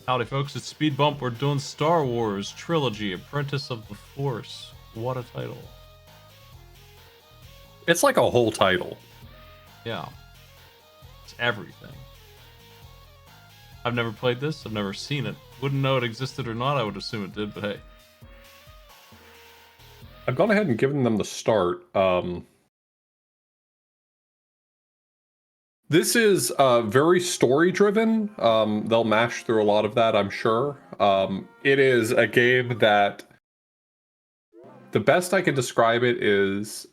Howdy folks, it's SpeedBump. We're doing Star Wars Trilogy, Apprentice of the Force. What a title. It's like a whole title. Yeah. It's everything. I've never played this, I've never seen it. Wouldn't know it existed or not, I would assume it did, but hey. I've gone ahead and given them the start. This is very story-driven. They'll mash through a lot of that, I'm sure. It is a game that the best I can describe it is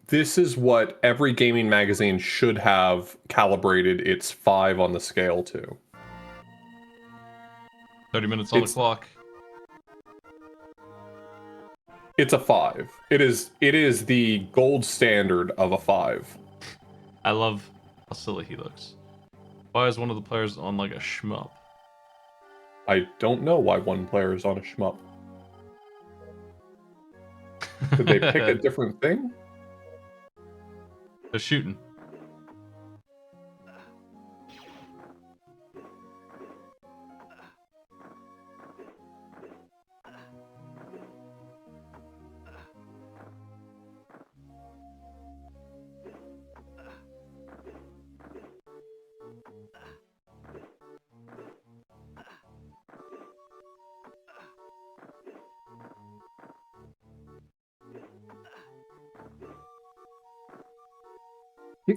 this is what every gaming magazine should have calibrated its 5 on the scale to. 30 minutes on the clock. It's a 5. It is the gold standard of a 5. I love how silly he looks. Why is one of the players on like a shmup? I don't know why one player is on a shmup. Did they pick a different thing? They're shooting.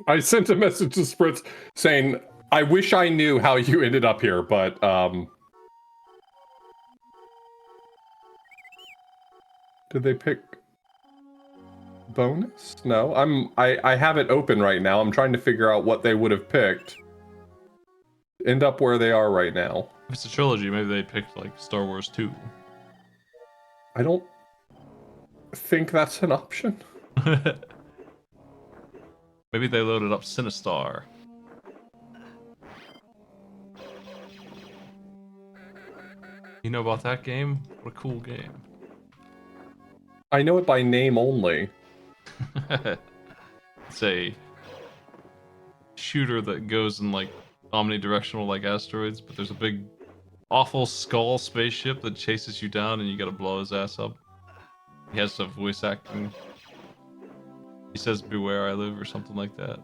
I sent a message to Spritz saying, I wish I knew how you ended up here, but did they pick bonus? No, I have it open right now. I'm trying to figure out what they would have picked. End up where they are right now. If it's a trilogy, maybe they picked like Star Wars 2. I don't think that's an option. Maybe they loaded up Sinistar. You know about that game? What a cool game. I know it by name only. It's a shooter that goes in like omnidirectional like asteroids, but there's a big awful skull spaceship that chases you down and you gotta blow his ass up. He has some voice acting. He says beware I live or something like that.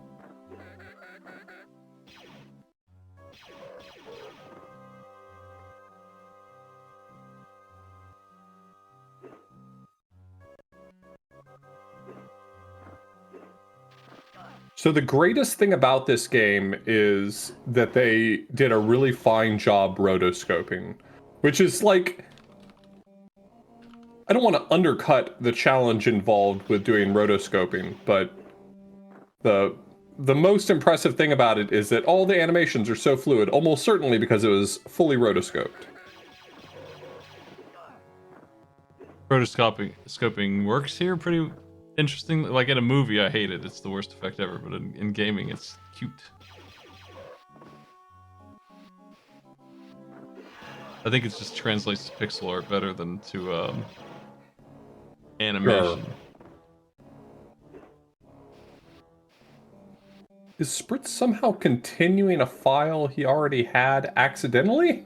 So the greatest thing about this game is that they did a really fine job rotoscoping, which is like, I don't want to undercut the challenge involved with doing rotoscoping, but the most impressive thing about it is that all the animations are so fluid, almost certainly because it was fully rotoscoped. Rotoscoping works here pretty interesting. Like in a movie, I hate it. It's the worst effect ever. But in gaming, it's cute. I think it just translates to pixel art better than to animation. Sure. Is Spritz somehow continuing a file he already had accidentally?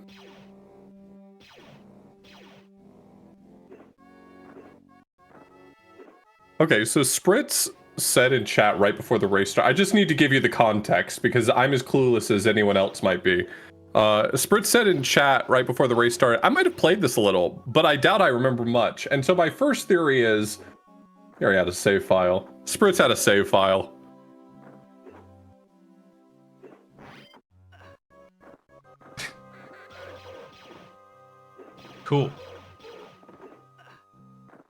Okay, so Spritz said in chat right before the race started, I just need to give you the context because I'm as clueless as anyone else might be. Spritz said in chat right before the race started, I might have played this a little, but I doubt I remember much. And so my first theory is, he already had a save file. Spritz had a save file. Cool.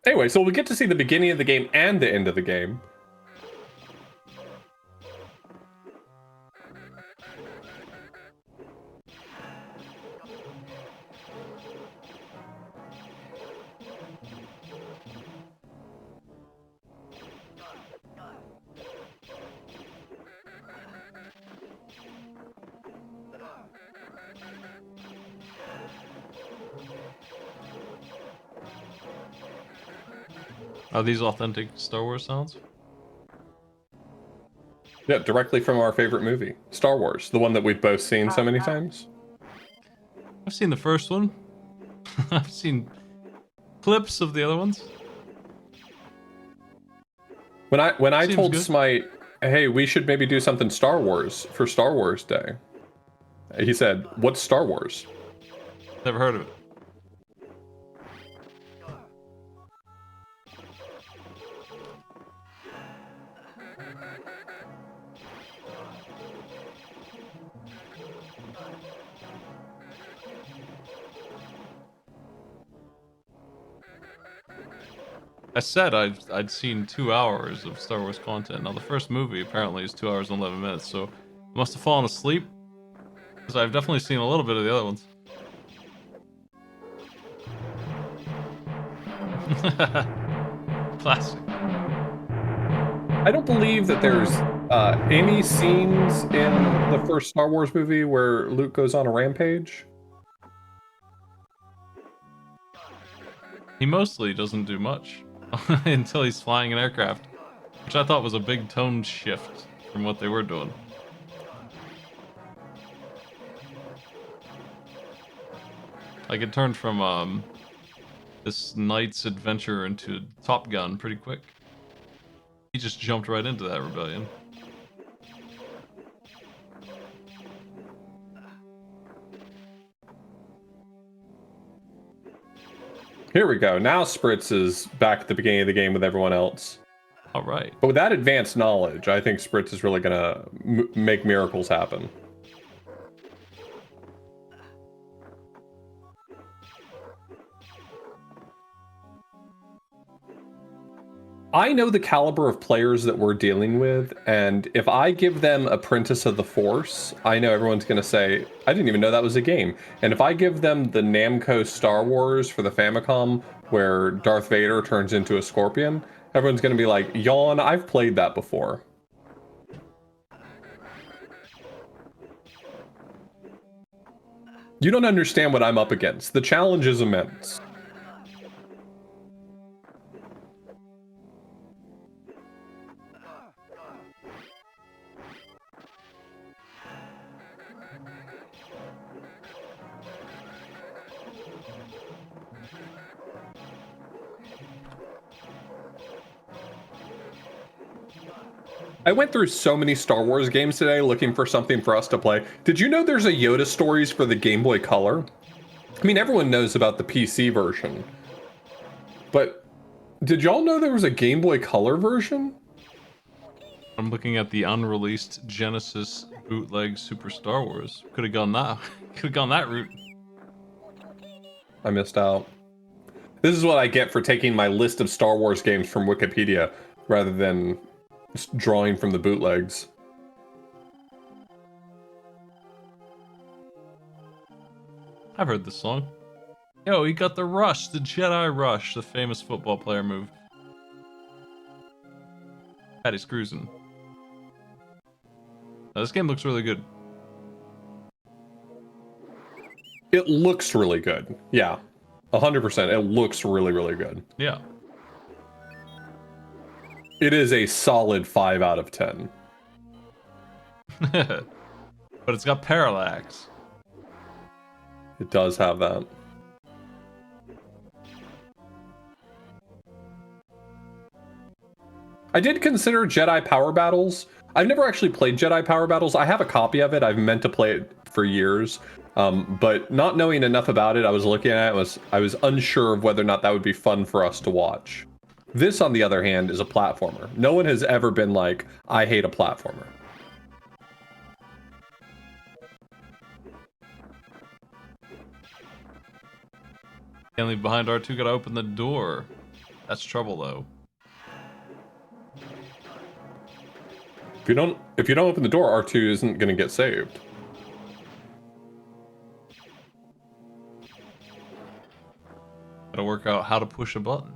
Anyway, so we get to see the beginning of the game and the end of the game. Are these authentic Star Wars sounds? Yeah, directly from our favorite movie, Star Wars, the one that we've both seen so many times. I've seen the first one. I've seen clips of the other ones. When I Seems told good. Smite, hey, we should maybe do something Star Wars for Star Wars Day, he said, "What's Star Wars?" Never heard of it. I said I'd seen 2 hours of Star Wars content. Now the first movie apparently is 2 hours and 11 minutes, so I must have fallen asleep because I've definitely seen a little bit of the other ones. Classic. I don't believe that there's any scenes in the first Star Wars movie where Luke goes on a rampage. He mostly doesn't do much until he's flying an aircraft, which I thought was a big tone shift from what they were doing. Like it turned from this knight's adventure into Top Gun pretty quick. He just jumped right into that rebellion. Here we go. Now Spritz is back at the beginning of the game with everyone else. All right. But with that advanced knowledge, I think Spritz is really gonna make miracles happen. I know the caliber of players that we're dealing with, and if I give them Apprentice of the Force, I know everyone's going to say, I didn't even know that was a game. And if I give them the Namco Star Wars for the Famicom, where Darth Vader turns into a scorpion, everyone's going to be like, yawn, I've played that before. You don't understand what I'm up against. The challenge is immense. I went through so many Star Wars games today looking for something for us to play. Did you know there's a Yoda Stories for the Game Boy Color? I mean, everyone knows about the PC version. But did y'all know there was a Game Boy Color version? I'm looking at the unreleased Genesis bootleg Super Star Wars. Could have gone that. Could have gone that route. I missed out. This is what I get for taking my list of Star Wars games from Wikipedia rather than just drawing from the bootlegs. I've heard this song. Yo, he got the rush, the Jedi rush, the famous football player move. Patty's cruising. Now, this game looks really good. It looks really good. Yeah. 100%. It looks really, really good. Yeah. It is a solid 5 out of 10. But it's got parallax. It does have that. I did consider Jedi Power Battles. I've never actually played Jedi Power Battles. I have a copy of it. I've meant to play it for years. But not knowing enough about it, I was looking at it, I was unsure of whether or not that would be fun for us to watch. This, on the other hand, is a platformer. No one has ever been like, I hate a platformer. Can't leave behind R2, gotta open the door. That's trouble, though. If you don't open the door, R2 isn't gonna get saved. Gotta work out how to push a button.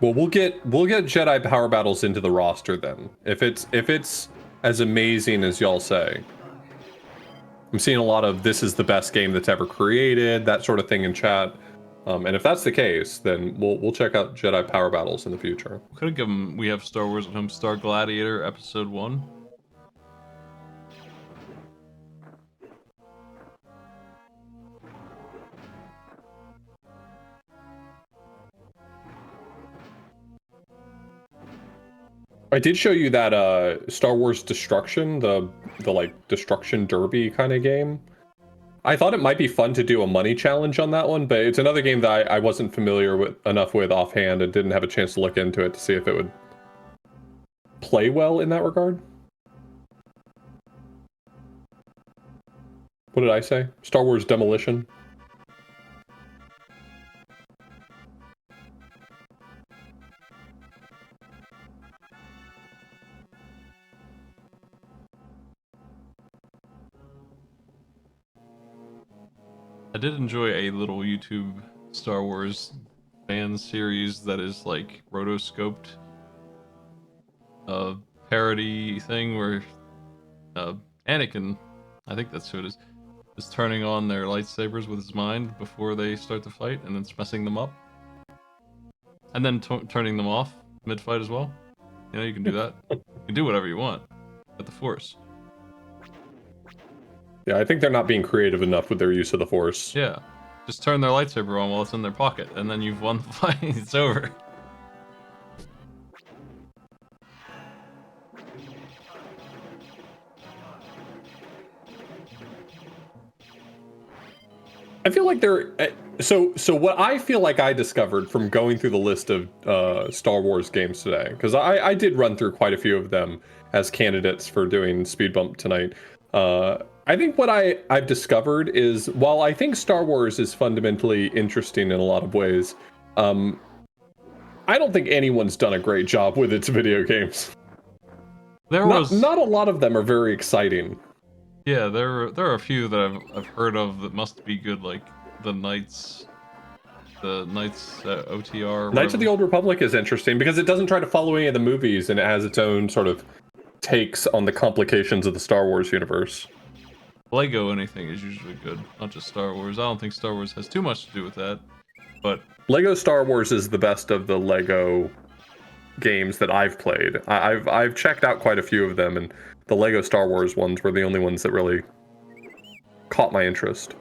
Well, we'll get Jedi Power Battles into the roster then. If it's as amazing as y'all say. I'm seeing a lot of this is the best game that's ever created, that sort of thing in chat. And if that's the case, then we'll check out Jedi Power Battles in the future. Could have given We Have Star Wars at Home Star Gladiator Episode 1. I did show you that Star Wars Destruction, the like Destruction Derby kind of game. I thought it might be fun to do a money challenge on that one, but it's another game that I wasn't familiar with enough with offhand and didn't have a chance to look into it to see if it would play well in that regard. What did I say? Star Wars Demolition? I did enjoy a little YouTube Star Wars fan series that is like rotoscoped parody thing where Anakin, I think that's who it is turning on their lightsabers with his mind before they start the fight, and it's messing them up, and then turning them off mid-fight as well. You know, you can do that. You can do whatever you want with the Force. Yeah, I think they're not being creative enough with their use of the Force. Yeah, just turn their lightsaber on while it's in their pocket, and then you've won the fight. It's over. I feel like they're so what I feel like I discovered from going through the list of Star Wars games today, because I did run through quite a few of them as candidates for doing SpeedBump tonight. I think what I've discovered is, while I think Star Wars is fundamentally interesting in a lot of ways, I don't think anyone's done a great job with its video games. Not a lot of them are very exciting. Yeah, there are a few that I've heard of that must be good, like the Knights OTR. Knights of the Old Republic is interesting because it doesn't try to follow any of the movies, and it has its own sort of takes on the complications of the Star Wars universe. Lego anything is usually good, not just Star Wars. I don't think Star Wars has too much to do with that, but Lego Star Wars is the best of the Lego games that I've played. I've checked out quite a few of them, and the Lego Star Wars ones were the only ones that really caught my interest.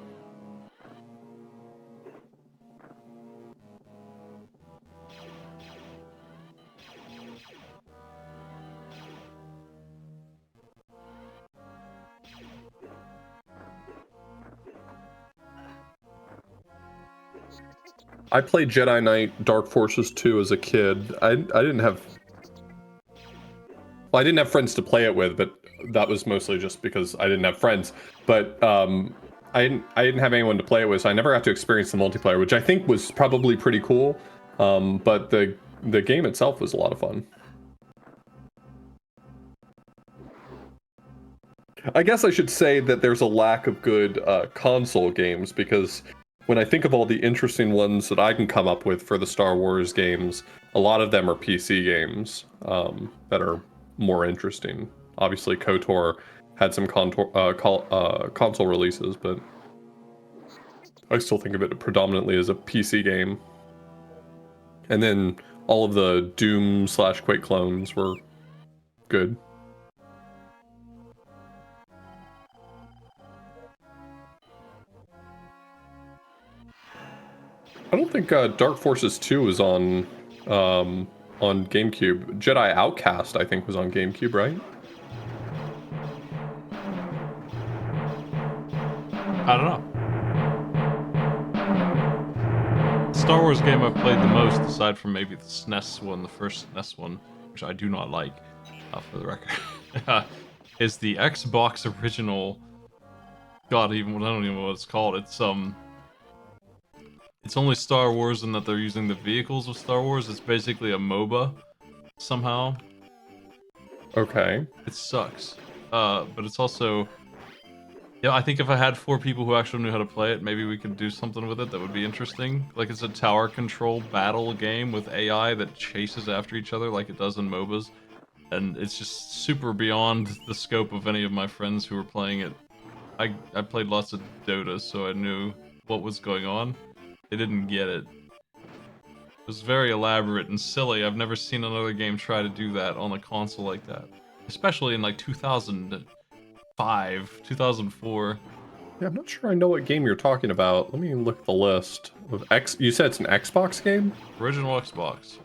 I played Jedi Knight Dark Forces 2 as a kid. I didn't have friends to play it with, but that was mostly just because I didn't have friends. But I didn't have anyone to play it with, so I never got to experience the multiplayer, which I think was probably pretty cool. But the game itself was a lot of fun. I guess I should say that there's a lack of good console games, because when I think of all the interesting ones that I can come up with for the Star Wars games, a lot of them are PC games that are more interesting. Obviously, KOTOR had some console releases, but I still think of it predominantly as a PC game. And then all of the Doom / Quake clones were good. I don't think Dark Forces 2 was on GameCube. Jedi Outcast, I think, was on GameCube, right? I don't know. Star Wars game I've played the most, aside from maybe the SNES one, the first SNES one, which I do not like, for the record, is the Xbox original. God, I don't even know what it's called. It's only Star Wars in that they're using the vehicles of Star Wars. It's basically a MOBA, somehow. Okay. It sucks. But it's also... Yeah, I think if I had 4 people who actually knew how to play it, maybe we could do something with it that would be interesting. Like, it's a tower control battle game with AI that chases after each other like it does in MOBAs. And it's just super beyond the scope of any of my friends who were playing it. I played lots of Dota, so I knew what was going on. They didn't get it. It was very elaborate and silly. I've never seen another game try to do that on a console like that. Especially in like 2005, 2004. Yeah, I'm not sure I know what game you're talking about. Let me look at the list. You said it's an Xbox game? Original Xbox.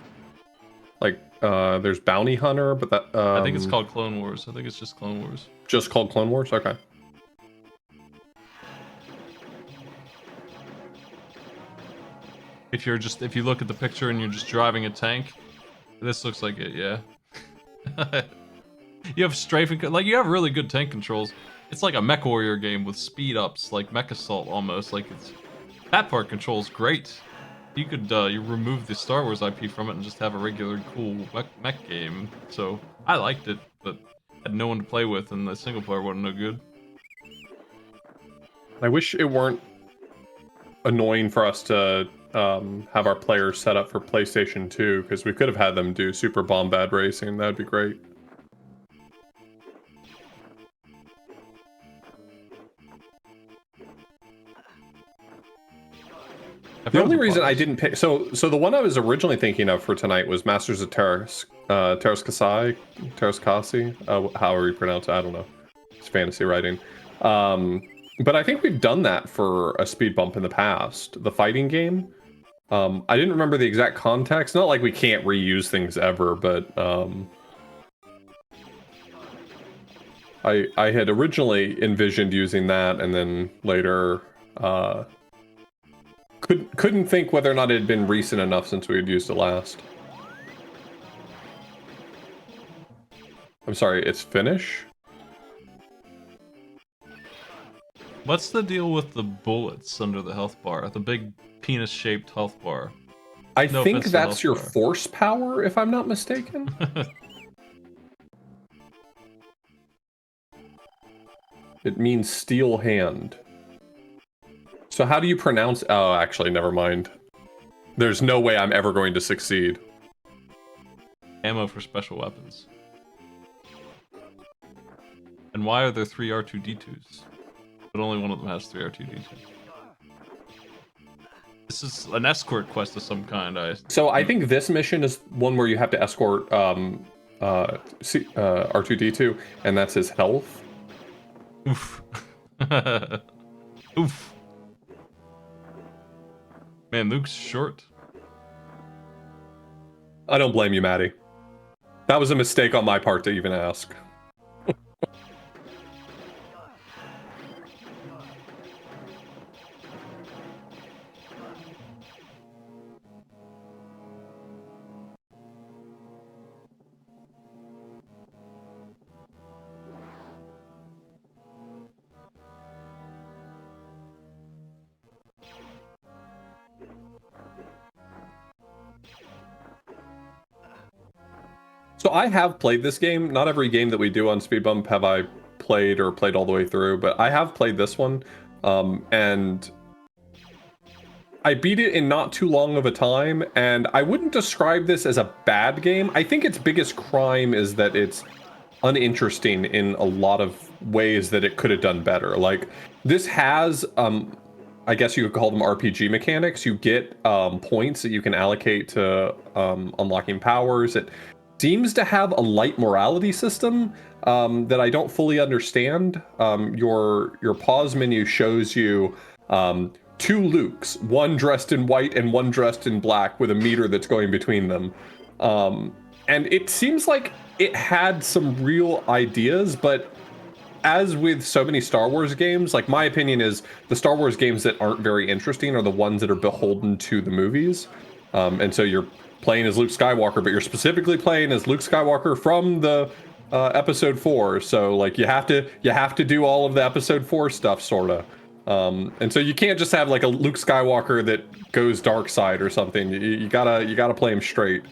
Like there's Bounty Hunter, but that I think it's called Clone Wars. I think it's just Clone Wars. just called Clone Wars. Okay. If you look at the picture and you're just driving a tank, this looks like it, yeah. You have strafing, like you have really good tank controls. It's like a Mech Warrior game with speed ups, like Mech Assault almost. Like that part controls great. You could you remove the Star Wars IP from it and just have a regular cool mech game. So I liked it, but had no one to play with, and the single player wasn't no good. I wish it weren't annoying for us to have our players set up for PlayStation 2, because we could have had them do Super Bombad Racing. That'd be great. The only reason I didn't pick so the one I was originally thinking of for tonight was Masters of Terras Kasi, however you pronounce it. I don't know. It's fantasy writing. But I think we've done that for a speed bump in the past. The fighting game. I didn't remember the exact context. Not like we can't reuse things ever, but I had originally envisioned using that, and then later couldn't think whether or not it had been recent enough since we had used it last. I'm sorry, it's Finnish? What's the deal with the bullets under the health bar? The big penis-shaped health bar. I think that's your force power, if I'm not mistaken. It means steel hand. So how do you pronounce... Oh, actually, never mind. There's no way I'm ever going to succeed. Ammo for special weapons. And why are there 3 R2-D2s? But only one of them has 3 R2-D2s. This is an escort quest of some kind. So I think this mission is one where you have to escort R2-D2, and that's his health. Oof. Oof. Man, Luke's short. I don't blame you, Maddie. That was a mistake on my part to even ask. So I have played this game. Not every game that we do on SpeedBump have I played or played all the way through, but I have played this one, and I beat it in not too long of a time, and I wouldn't describe this as a bad game. I think its biggest crime is that it's uninteresting in a lot of ways that it could have done better. Like, this has, I guess you could call them RPG mechanics. You get points that you can allocate to unlocking powers. It seems to have a light morality system that I don't fully understand. Your pause menu shows you 2 Lukes, one dressed in white and one dressed in black, with a meter that's going between them. And it seems like it had some real ideas, but as with so many Star Wars games, like, my opinion is the Star Wars games that aren't very interesting are the ones that are beholden to the movies. And so you're playing as Luke Skywalker, but you're specifically playing as Luke Skywalker from the episode 4. So, like, you have to do all of the episode 4 stuff, sorta. And so you can't just have like a Luke Skywalker that goes dark side or something. You gotta play him straight.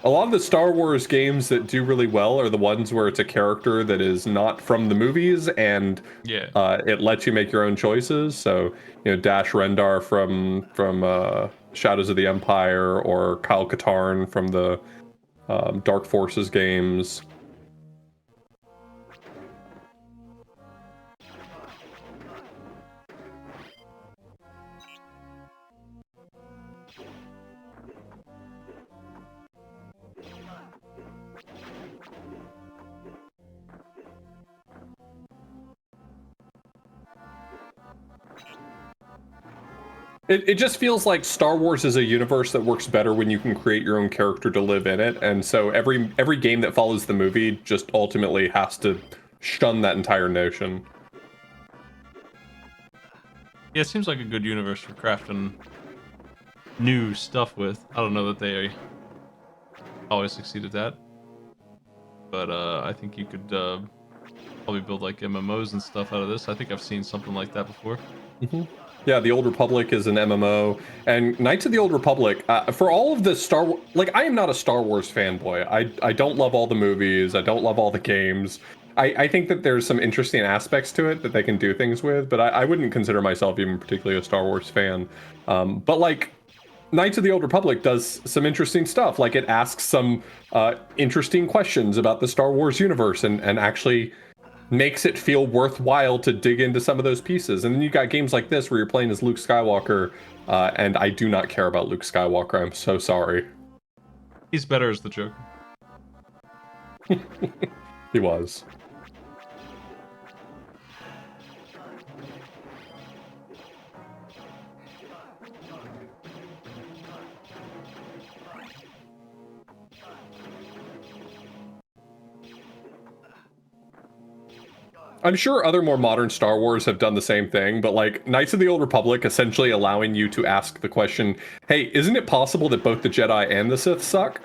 A lot of the Star Wars games that do really well are the ones where it's a character that is not from the movies, and it lets you make your own choices. So, you know, Dash Rendar from Shadows of the Empire, or Kyle Katarn from the Dark Forces games. It just feels like Star Wars is a universe that works better when you can create your own character to live in it, and so every game that follows the movie just ultimately has to shun that entire notion. Yeah, it seems like a good universe for crafting new stuff with. I don't know that they always succeed at that, but I think you could probably build like MMOs and stuff out of this. I think I've seen something like that before. Mm-hmm. Yeah, the Old Republic is an MMO, and Knights of the Old Republic. For all of the Star Wars, like I am not a Star Wars fanboy. I don't love all the movies. I don't love all the games. I think that there's some interesting aspects to it that they can do things with, but I wouldn't consider myself even particularly a Star Wars fan. But like Knights of the Old Republic does some interesting stuff. Like it asks some interesting questions about the Star Wars universe and actually makes it feel worthwhile to dig into some of those pieces. And then you got games like this where you're playing as Luke Skywalker, and I do not care about Luke Skywalker. I'm so sorry. He's better as the Joker. He was. I'm sure other more modern Star Wars have done the same thing, but like Knights of the Old Republic essentially allowing you to ask the question, hey, isn't it possible that both the Jedi and the Sith suck?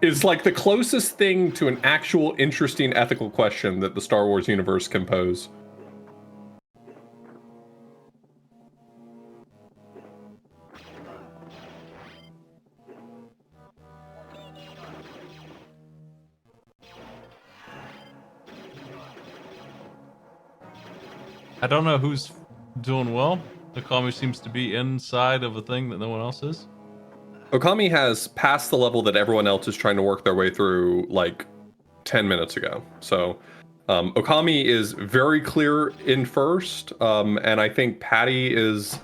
Is like the closest thing to an actual interesting ethical question that the Star Wars universe can pose. I don't know who's doing well. Okami seems to be inside of a thing that no one else is. Okami has passed the level that everyone else is trying to work their way through like 10 minutes ago. So Okami is very clear in first, and I think Patty is,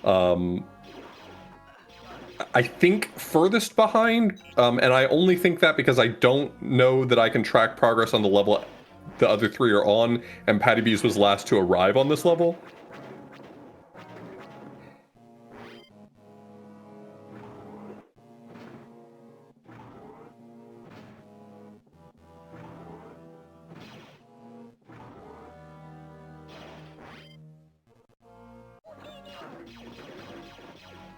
I think, furthest behind. And I only think that because I don't know that I can track progress on the level the other three are on, and Patty B's was last to arrive on this level.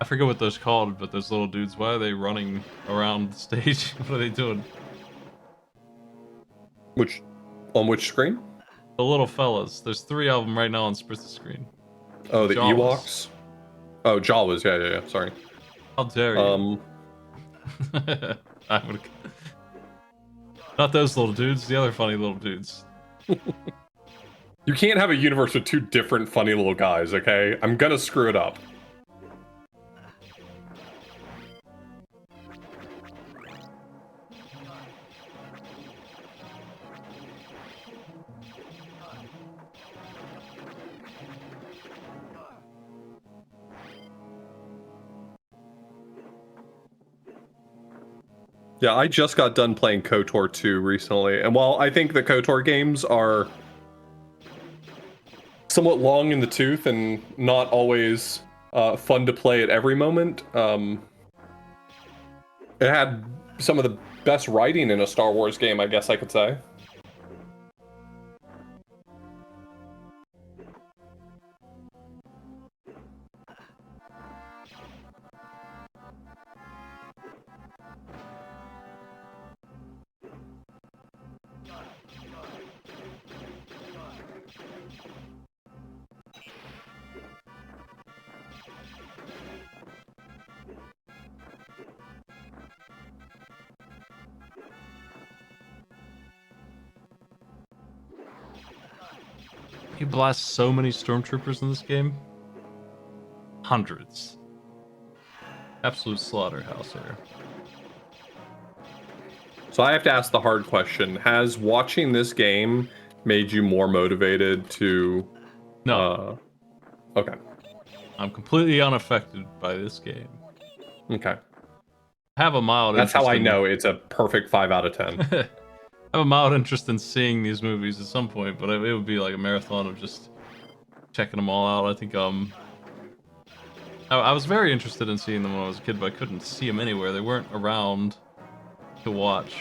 I forget what those called, but those little dudes, why are they running around the stage? What are they doing? On which screen? The little fellas. There's 3 of them right now on Spritz's screen. Oh, the Jawas. Ewoks? Oh, Jawas, yeah, sorry. How dare you? I would. Not those little dudes, the other funny little dudes. You can't have a universe with 2 different funny little guys, okay? I'm gonna screw it up. Yeah, I just got done playing KOTOR 2 recently, and while I think the KOTOR games are somewhat long in the tooth and not always fun to play at every moment, it had some of the best writing in a Star Wars game, I guess I could say. You blast so many stormtroopers in this game. Hundreds. Absolute slaughterhouse here. So I have to ask the hard question. Has watching this game made you more motivated to... No. Okay. I'm completely unaffected by this game. Okay. I have a mild That's how I in... know it's a perfect 5 out of 10. I have a mild interest in seeing these movies at some point, but it would be like a marathon of just checking them all out. I think I was very interested in seeing them when I was a kid, but I couldn't see them anywhere. They weren't around to watch.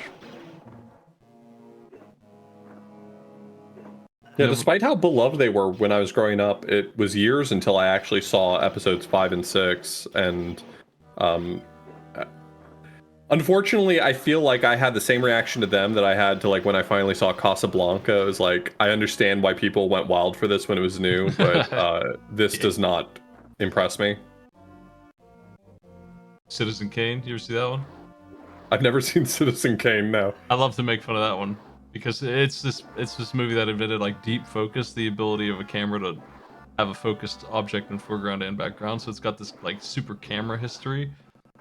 Yeah, You know, despite how beloved they were when I was growing up, it was years until I actually saw episodes 5 and 6, and um, unfortunately, I feel like I had the same reaction to them that I had to like when I finally saw Casablanca. It was like, I understand why people went wild for this when it was new, but this Yeah. does not impress me. Citizen Kane, you ever see that one? I've never seen Citizen Kane now. I love to make fun of that one because it's this movie that invented like deep focus, the ability of a camera to have a focused object in foreground and background. So it's got this like super camera history.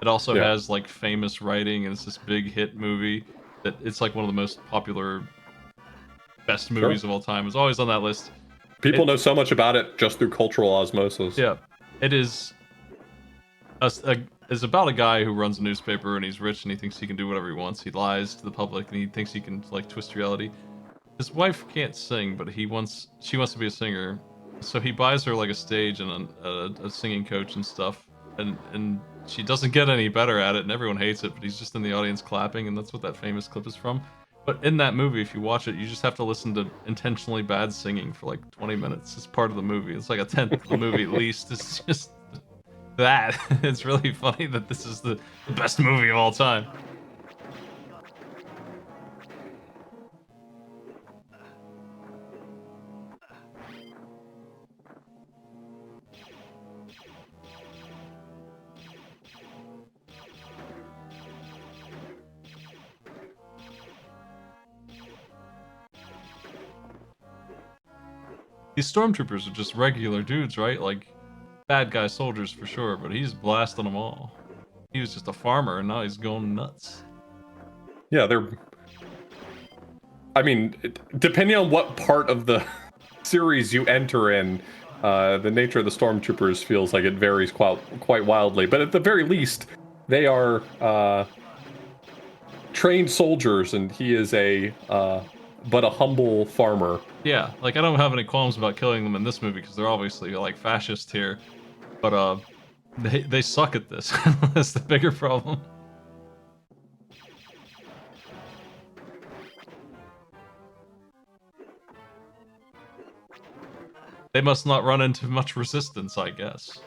It also Yeah, has like famous writing, and it's this big hit movie that it's like one of the most popular best sure. movies of all time. It's always on that list. People It know so much about it just through cultural osmosis. yeah, it is is about a guy who runs a newspaper and he's rich and he thinks he can do whatever he wants. He lies to the public and he thinks he can like twist reality. His wife can't sing, but she wants to be a singer, so he buys her like a stage and a singing coach and stuff. And she doesn't get any better at it, and everyone hates it. But he's just in the audience clapping, and that's what that famous clip is from. But in that movie, if you watch it, you just have to listen to intentionally bad singing for like 20 minutes. It's part of the movie. It's like a tenth of the movie at least. It's just that. It's really funny that this is the best movie of all time. These stormtroopers are just regular dudes, right? Like bad guy soldiers for sure, but he's blasting them all. He was just a farmer, and now he's going nuts. Yeah, they're. I mean, depending on what part of the series you enter in, the nature of the stormtroopers feels like it varies quite wildly. But at the very least, they are trained soldiers, and he is but a humble farmer. Yeah, like I don't have any qualms about killing them in this movie because they're obviously like fascist here, but they suck at this. That's the bigger problem. They must not run into much resistance, I guess.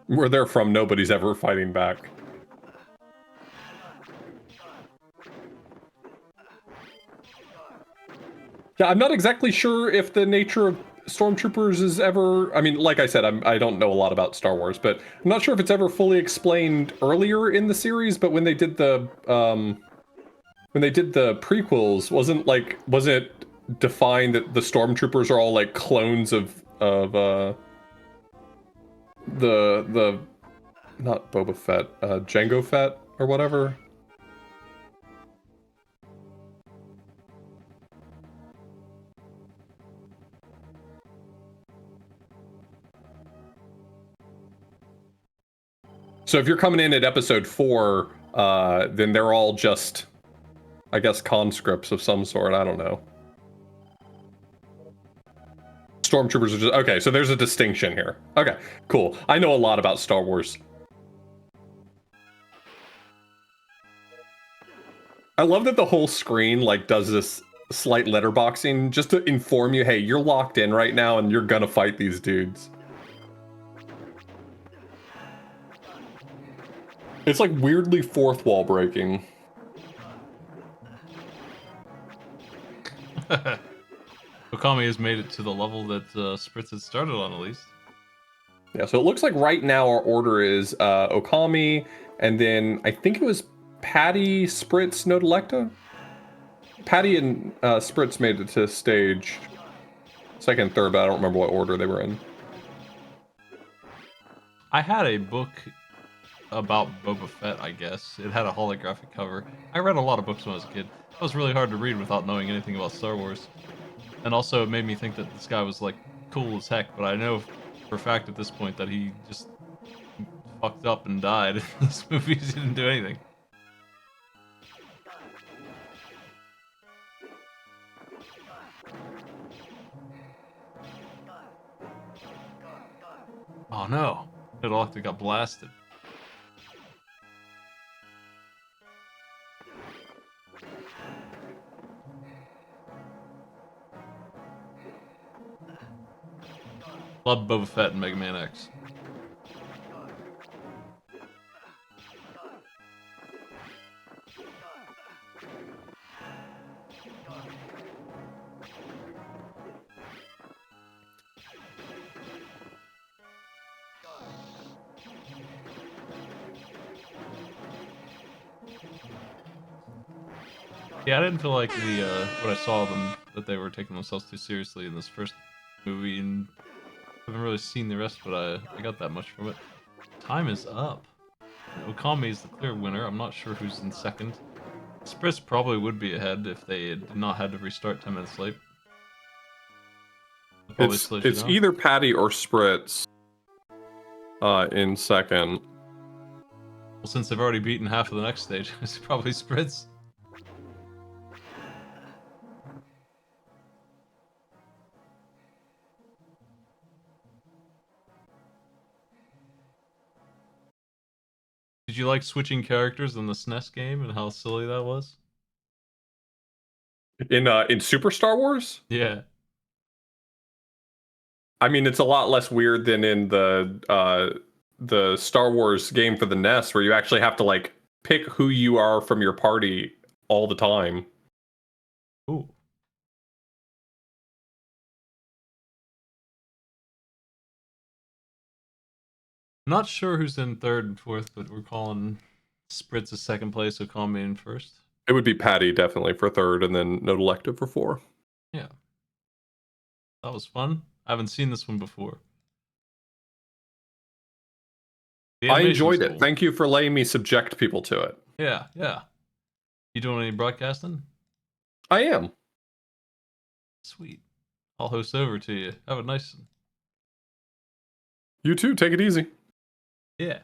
Where they're from, nobody's ever fighting back. Yeah, I'm not exactly sure if the nature of stormtroopers is ever. I mean, like I said, I don't know a lot about Star Wars, but I'm not sure if it's ever fully explained earlier in the series. But when they did the prequels, was it defined that the stormtroopers are all like clones of the not Boba Fett, Jango Fett or whatever? So if you're coming in at episode 4, then they're all just, I guess, conscripts of some sort. I don't know. Stormtroopers are just okay. So there's a distinction here. Okay, cool. I know a lot about Star Wars. I love that the whole screen like does this slight letterboxing just to inform you, hey, you're locked in right now and you're gonna fight these dudes. It's like weirdly fourth wall breaking. Okami has made it to the level that Spritz had started on, at least. Yeah, so it looks like right now our order is Okami, and then I think it was Patty, Spritz, Note Electa? Patty and Spritz made it to stage second, third, but I don't remember what order they were in. I had a book about Boba Fett, I guess. It had a holographic cover. I read a lot of books when I was a kid. That was really hard to read without knowing anything about Star Wars. And also, it made me think that this guy was like cool as heck. But I know for a fact at this point that he just fucked up and died in these movies. He didn't do anything. Oh no, it all got blasted. Love Boba Fett and Mega Man X. Yeah, I didn't feel like when I saw them that they were taking themselves too seriously in this first movie, and I haven't really seen the rest, but I got that much from it. Time is up. Okami is the clear winner. I'm not sure who's in second. Spritz probably would be ahead if they did not had to restart 10 minutes late. Probably slows you It's down. either Patty or Spritz in second. Well, since they've already beaten half of the next stage, it's probably Spritz. Did you like switching characters in the SNES game and how silly that was? In Super Star Wars? Yeah. I mean, it's a lot less weird than in the Star Wars game for the NES, where you actually have to like pick who you are from your party all the time. Ooh. Not sure who's in third and fourth, but we're calling Spritz a second place, Okami in first. It would be Patty definitely for third, and then Note Elective for 4. Yeah. That was fun. I haven't seen this one before. The I animation's enjoyed it. cool. Thank you for letting me subject people to it. Yeah, yeah. You doing any broadcasting? I am. Sweet. I'll host over to you. Have a nice one. You too. Take it easy. Yeah.